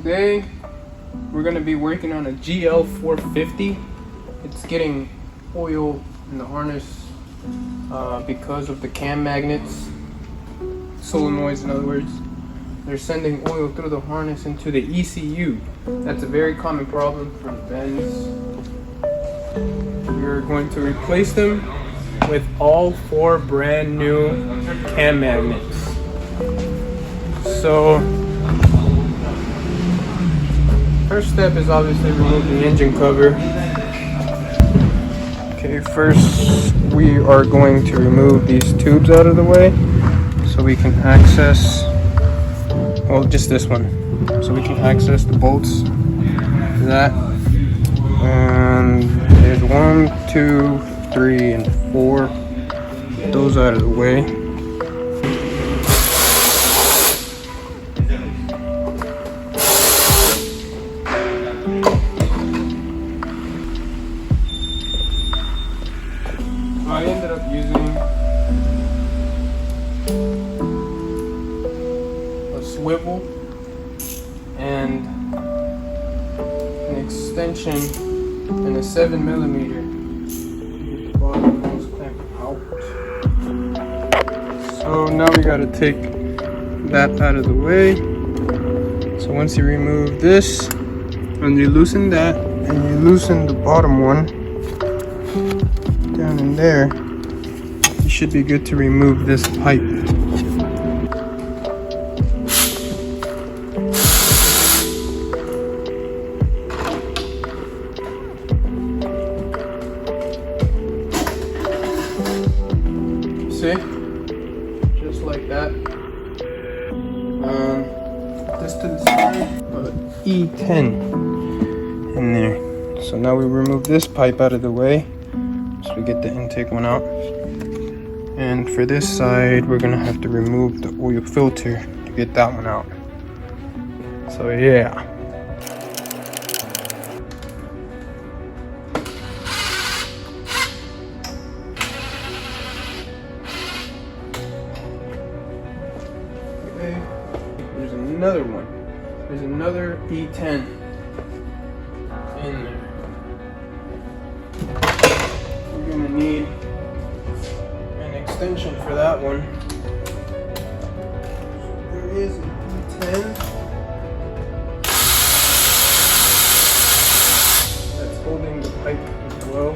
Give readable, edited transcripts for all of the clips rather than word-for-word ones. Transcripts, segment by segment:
Today we're going to be working on a GL450. It's getting oil in the harness because of the cam magnets, solenoids in other words. They're sending oil through the harness into the ECU. That's a very common problem for the Benz. We're going to replace them with all 4 brand new cam magnets. So first step is obviously remove the engine cover. Okay, first we are going to remove these tubes out of the way so we can access, well, just this one, so we can access the bolts to that. And there's 1, 2, 3, and 4. Get those out of the way. I ended up using a swivel and an extension and a 7mm to get the bottom hose clamp out. So now we got to take that out of the way. So once you remove this and you loosen that and you loosen the bottom one down in there, you should be good to remove this pipe. See? Just like that. This to the side, E10 in there. So now we remove this pipe out of the way. So we get the intake one out. And for this side, we're gonna have to remove the oil filter to get that one out. So yeah. Okay, there's another one. There's another E10 in there. We're gonna need an extension for that one. There is an E10 that's holding the pipe as well.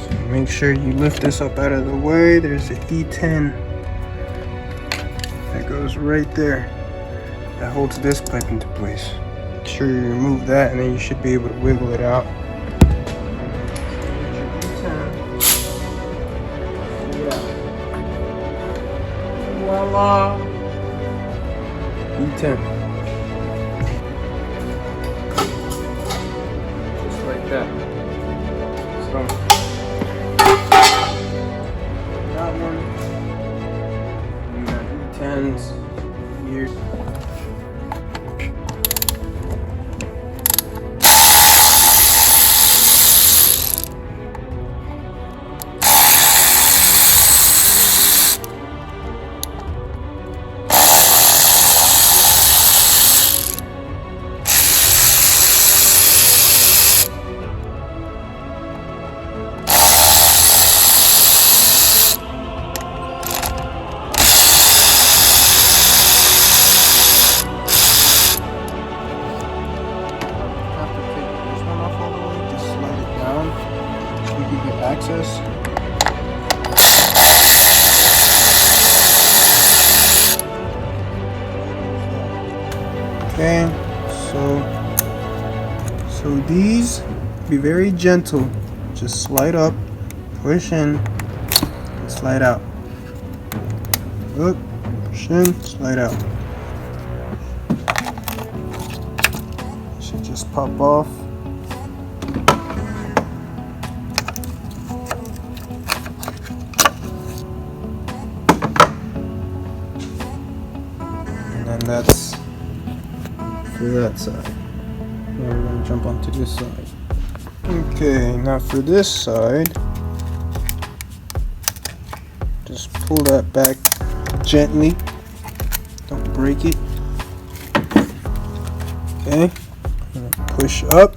So make sure you lift this up out of the way. There's an E10 that goes right there that holds this pipe into place. Make sure you remove that and then you should be able to wiggle it out. Voila! E10. Just like that. So, that one. And that E10's here. Access. Okay, so these, be very gentle. Just slide up, push in, and slide out. Up, push in, slide out. Should just pop off. And that's for that side. Now we're going to jump onto this side. Okay, now for this side, just pull that back gently. Don't break it. Okay, push up,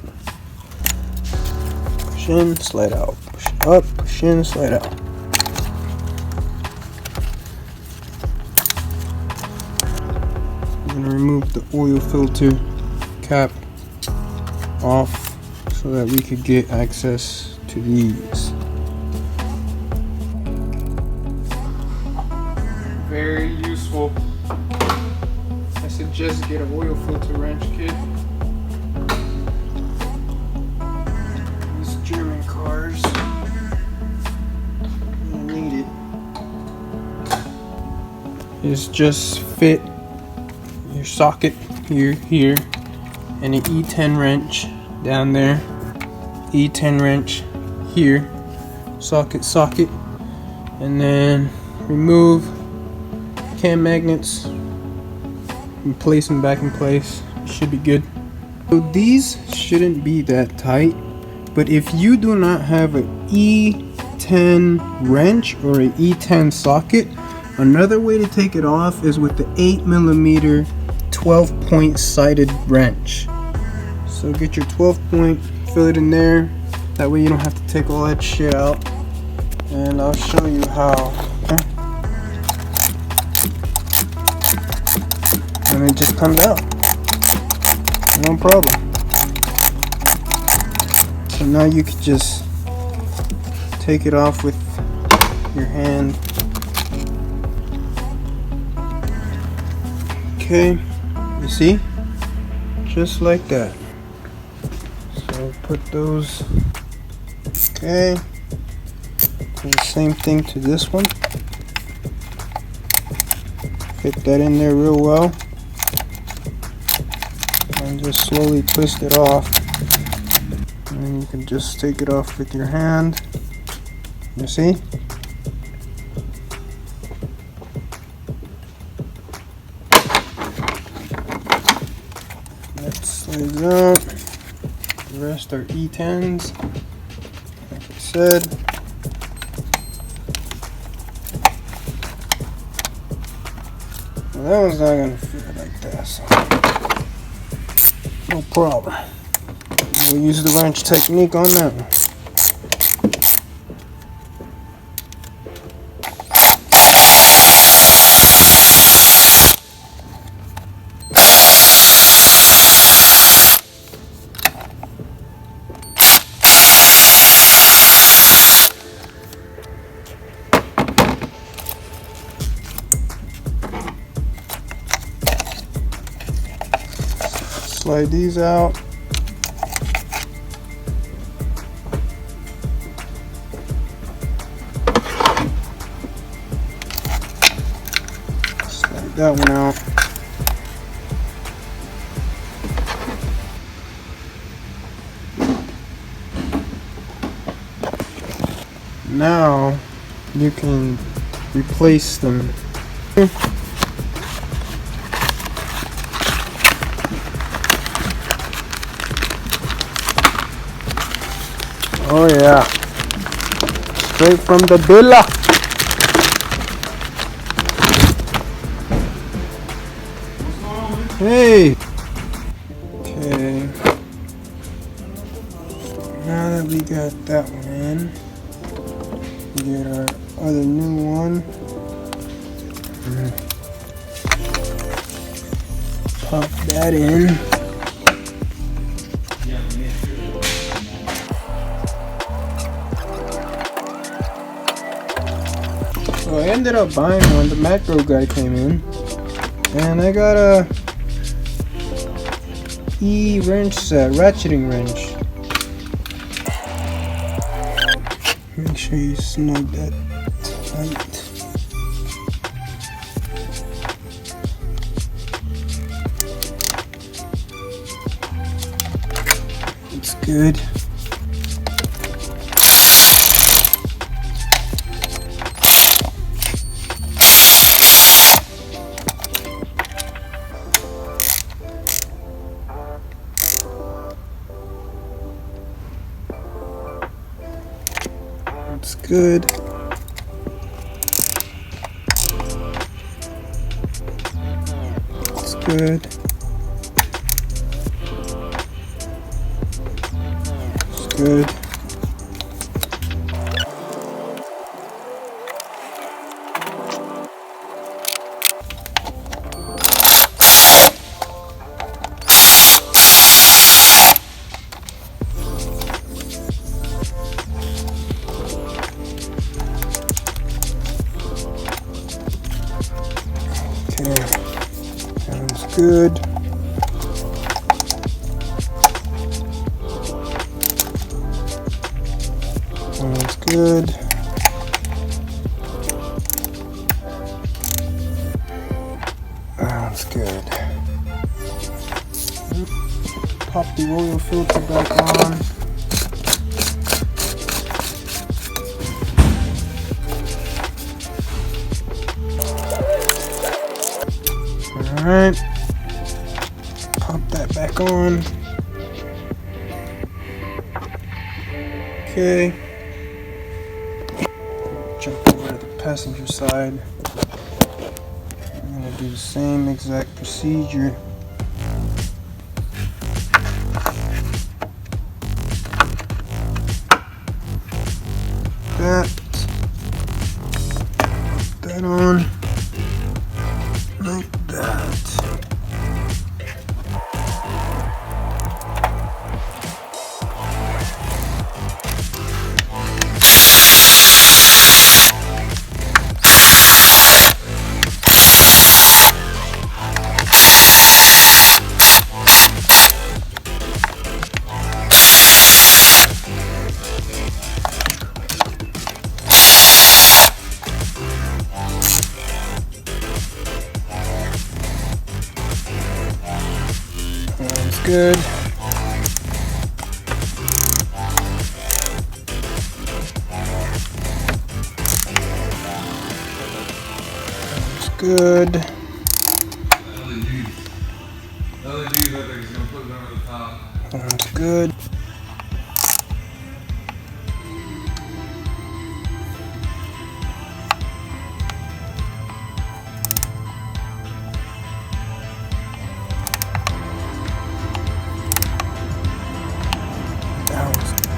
push in, slide out, push up, push in, slide out. I'm gonna remove the oil filter cap off so that we could get access to these. Very useful. I suggest get an oil filter wrench kit. These German cars, you need it. Is just fit your socket here, and an E10 wrench down there. E10 wrench here, socket, and then remove cam magnets and place them back in place. Should be good. So these shouldn't be that tight, but if you do not have an E10 wrench or an E10 socket, another way to take it off is with the 8mm 12-point sighted wrench. So get your 12-point, fill it in there, that way you don't have to take all that shit out, and I'll show you how. And it just comes out, no problem. So now you can just take it off with your hand. Okay, you see, just like that. So put those. Okay, do the same thing to this one. Fit that in there real well. And just slowly twist it off, and then you can just take it off with your hand. You see? That slides out. The rest are E10s, like I said. Well, that one's not gonna fit like that, so no problem. We'll use the wrench technique on that one. Slide these out. Slide that one out. Now you can replace them. Oh yeah, straight from the dealer. Hey. Okay. Now that we got that one in, we get our other new one. Pop that in. So I ended up buying one. The macro guy came in, and I got a E wrench set, ratcheting wrench. Make sure you snug that tight. It's good. It's good. It's good. good. Okay, sounds good. Sounds good. Sounds good. Pop the oil filter back on. Alright. Pop that back on. Okay. Jump over to the passenger side. I'm going to do the same exact procedure. Put that on like that. Sounds good. Sounds good. Sounds good.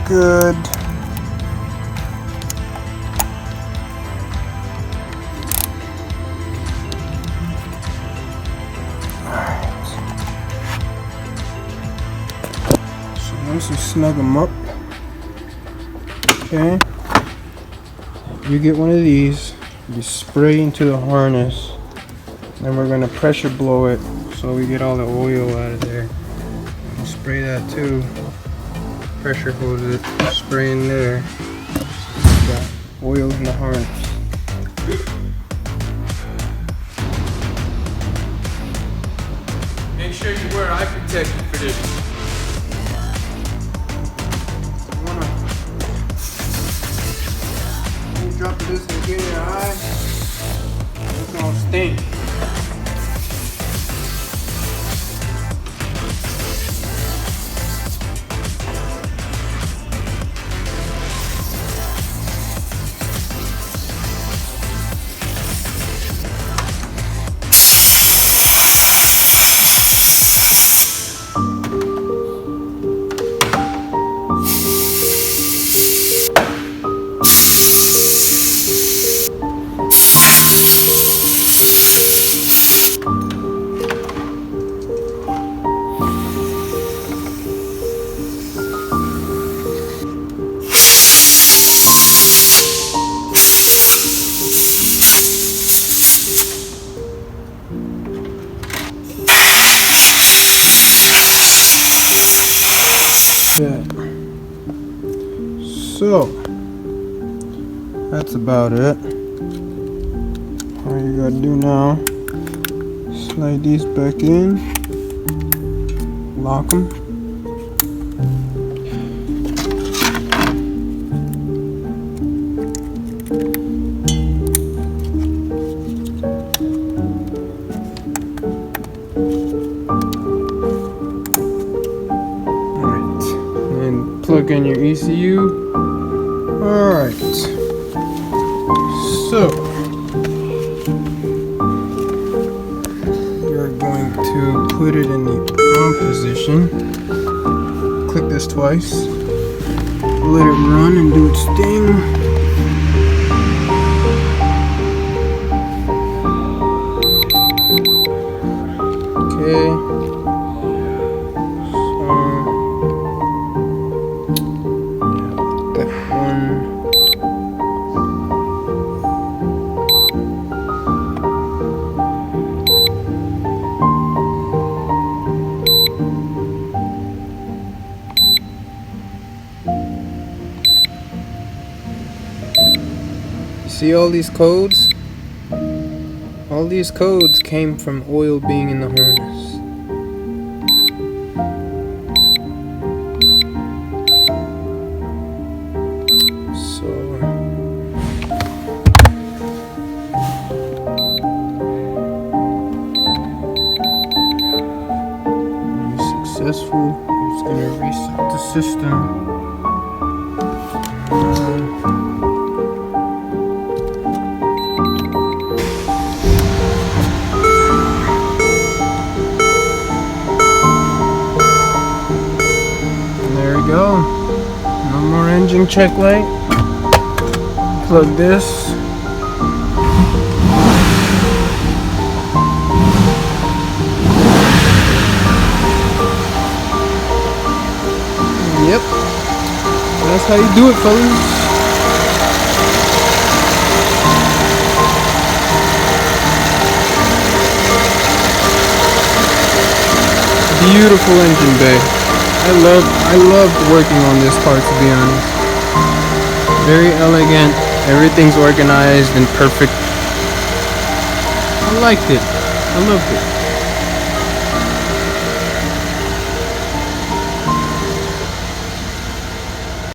Good. Alright. So once you snug them up, okay, you get one of these, you spray into the harness, then we're going to pressure blow it so we get all the oil out of there. We'll spray that too. Pressure hose it, spray in there. Got oil in the harness. Make sure you wear eye protection for this. You drop this and get in your eye, it's gonna stink. Okay. So that's about it. All you gotta do now, slide these back in, lock them. Plug in your ECU. Alright, so you're going to put it in the on position. Click this twice. let it run and do its thing. Okay. So that one. See all these codes? All these codes came from oil being in the harness. So successful. It's gonna reset the system. Go. No more engine check light. Plug this. Yep. That's how you do it, fellas. Beautiful engine bay. I loved working on this car, to be honest. Very elegant, everything's organized and perfect. I liked it. I loved it.